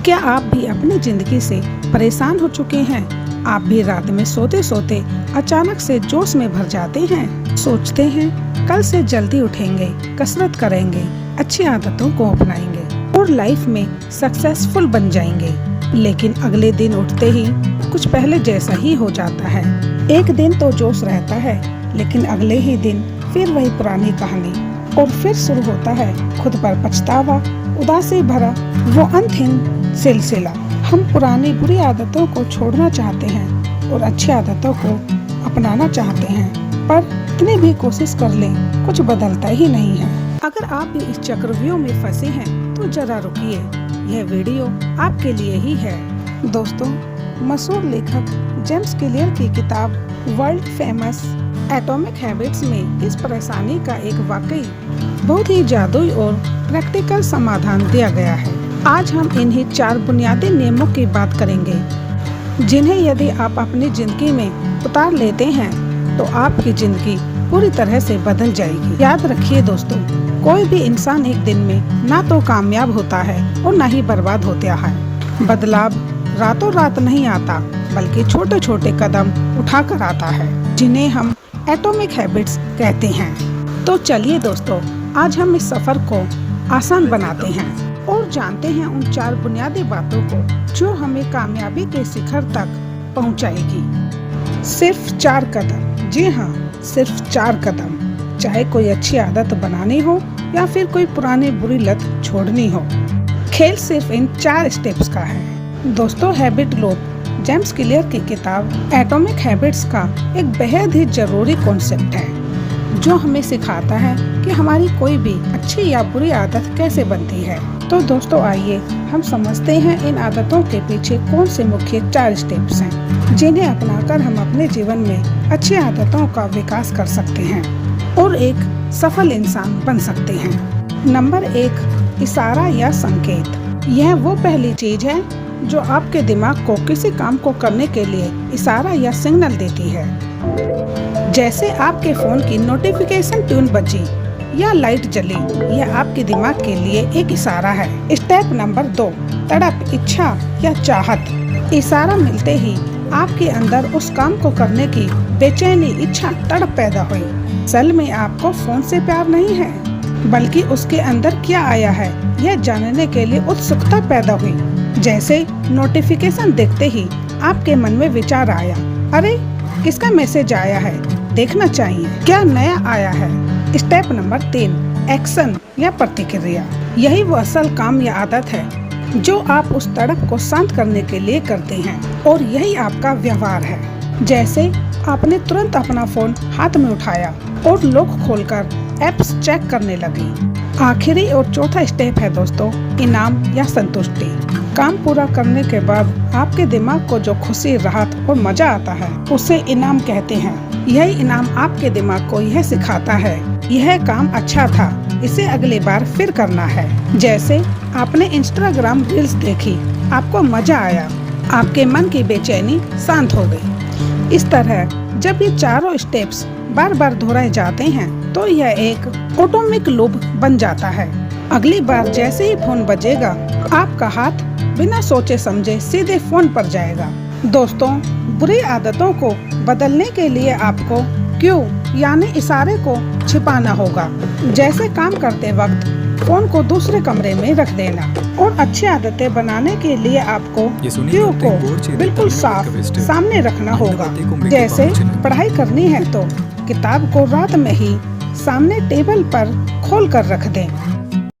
क्या आप भी अपनी जिंदगी से परेशान हो चुके हैं? आप भी रात में सोते सोते अचानक से जोश में भर जाते हैं, सोचते हैं कल से जल्दी उठेंगे, कसरत करेंगे, अच्छी आदतों को अपनाएंगे और लाइफ में सक्सेसफुल बन जाएंगे। लेकिन अगले दिन उठते ही कुछ पहले जैसा ही हो जाता है। एक दिन तो जोश रहता है, लेकिन अगले ही दिन फिर वही पुरानी कहानी और फिर शुरू होता है खुद पर पछतावा, उदासी भरा वो अंतहीन सिलसिला। हम पुरानी बुरी आदतों को छोड़ना चाहते हैं और अच्छी आदतों को अपनाना चाहते हैं, पर कितनी भी कोशिश कर लें कुछ बदलता ही नहीं है। अगर आप भी इस चक्रव्यूह में फंसे हैं तो जरा रुकिए, यह वीडियो आपके लिए ही है। दोस्तों, मशहूर लेखक जेम्स क्लियर की किताब वर्ल्ड फेमस एटॉमिक हैबिट्स में इस परेशानी का एक वाकई बहुत ही जादुई और प्रैक्टिकल समाधान दिया गया है। आज हम इन्हीं 4 बुनियादी नियमों की बात करेंगे, जिन्हें यदि आप अपनी जिंदगी में उतार लेते हैं तो आपकी जिंदगी पूरी तरह से बदल जाएगी। याद रखिए दोस्तों, कोई भी इंसान एक दिन में ना तो कामयाब होता है और ना ही बर्बाद होता है। बदलाव रातों रात नहीं आता, बल्कि छोटे छोटे कदम उठाकर आता है, जिन्हें हम एटॉमिक हैबिट्स कहते हैं। तो चलिए दोस्तों, आज हम इस सफर को आसान बनाते हैं और जानते हैं उन 4 बुनियादी बातों को जो हमें कामयाबी के शिखर तक पहुंचाएगी। सिर्फ 4 कदम, जी हाँ, सिर्फ 4 कदम। चाहे कोई अच्छी आदत बनानी हो या फिर कोई पुरानी बुरी लत छोड़नी हो, खेल सिर्फ इन 4 स्टेप्स का है। दोस्तों, हैबिट लूप जेम्स क्लियर की किताब एटॉमिक हैबिट्स का एक बेहद ही जरूरी कॉन्सेप्ट है, जो हमें सिखाता है कि हमारी कोई भी अच्छी या बुरी आदत कैसे बनती है। तो दोस्तों, आइए हम समझते हैं इन आदतों के पीछे कौन से मुख्य 4 स्टेप्स हैं, जिन्हें अपनाकर हम अपने जीवन में अच्छी आदतों का विकास कर सकते हैं और एक सफल इंसान बन सकते हैं। नंबर 1, इशारा या संकेत। यह वो पहली चीज है जो आपके दिमाग को किसी काम को करने के लिए इशारा या सिग्नल देती है। जैसे आपके फोन की नोटिफिकेशन ट्यून बजी या लाइट जली, यह आपके दिमाग के लिए एक इशारा है। स्टेप नंबर 2, तड़प, इच्छा या चाहत। इशारा मिलते ही आपके अंदर उस काम को करने की बेचैनी, इच्छा, तड़प पैदा हुई। असल में आपको फोन से प्यार नहीं है, बल्कि उसके अंदर क्या आया है यह जानने के लिए उत्सुकता पैदा हुई। जैसे नोटिफिकेशन देखते ही आपके मन में विचार आया, अरे किसका मैसेज आया है, देखना चाहिए, क्या नया आया है। स्टेप नंबर 3, एक्शन या प्रतिक्रिया। यही वो असल काम या आदत है जो आप उस तड़प को शांत करने के लिए करते हैं, और यही आपका व्यवहार है। जैसे आपने तुरंत अपना फोन हाथ में उठाया और लॉक खोलकर एप्स चेक करने लगी। आखिरी और चौथा स्टेप है दोस्तों, इनाम या संतुष्टि। काम पूरा करने के बाद आपके दिमाग को जो खुशी, राहत और मजा आता है, उसे इनाम कहते हैं। यही इनाम आपके दिमाग को यह सिखाता है, यह काम अच्छा था, इसे अगली बार फिर करना है। जैसे आपने इंस्टाग्राम रील्स देखी, आपको मजा आया, आपके मन की बेचैनी शांत हो गई। इस तरह जब ये 4 स्टेप्स बार बार दोहराए जाते हैं तो यह एक ऑटोमेटिक लूप बन जाता है। अगली बार जैसे ही फोन बजेगा, आपका हाथ बिना सोचे समझे सीधे फोन पर जाएगा। दोस्तों, बुरी आदतों को बदलने के लिए आपको क्यों यानी इशारे को छिपाना होगा। जैसे काम करते वक्त फोन को दूसरे कमरे में रख देना, और अच्छी आदतें बनाने के लिए आपको क्यों को बिल्कुल साफ सामने रखना होगा। जैसे पढ़ाई करनी है तो किताब को रात में ही सामने टेबल पर खोल कर रख दें।